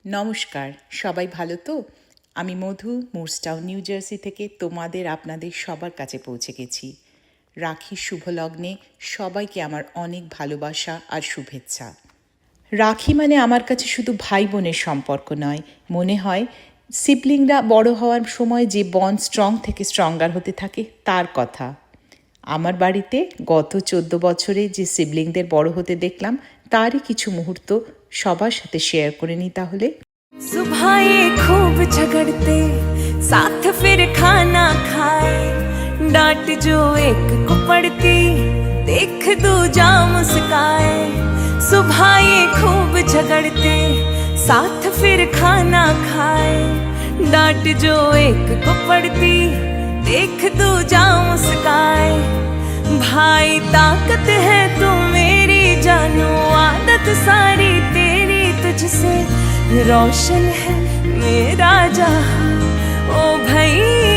নমস্কার, সবাই ভালো তো? আমি মধু মুরস্টাউন নিউ জার্সি থেকে আপনাদের সবার কাছে পৌঁছে গেছি। রাখির শুভ লগ্নে সবাইকে আমার অনেক ভালোবাসা আর শুভেচ্ছা। রাখি মানে আমার কাছে শুধু ভাই বোনের সম্পর্ক নয়, মনে হয় সিবলিংরা বড় হওয়ার সময় যে বন্ড স্ট্রং থেকে স্ট্রঙ্গার হতে থাকে তার কথা। আমার বাড়িতে গত 14 বছরে যে সিবলিংদের বড় হতে দেখলাম তারই কিছু মুহূর্ত সবার সাথে শেয়ার করে নিই তাহলে। सुबह ये खूब झगड़ते साथ फिर खाना खाए, डांट जो एक को पड़ती देख दूजा मुस्काए। सुबह ये खूब झगड़ते साथ फिर खाना खाए, डांट जो एक को पड़ती देख दूजा मुस्काए। भाई ताकत है तू मेरी जानू, आदत सारी तेरी तुझसे रोशन है मेरा जहां। ओ भैया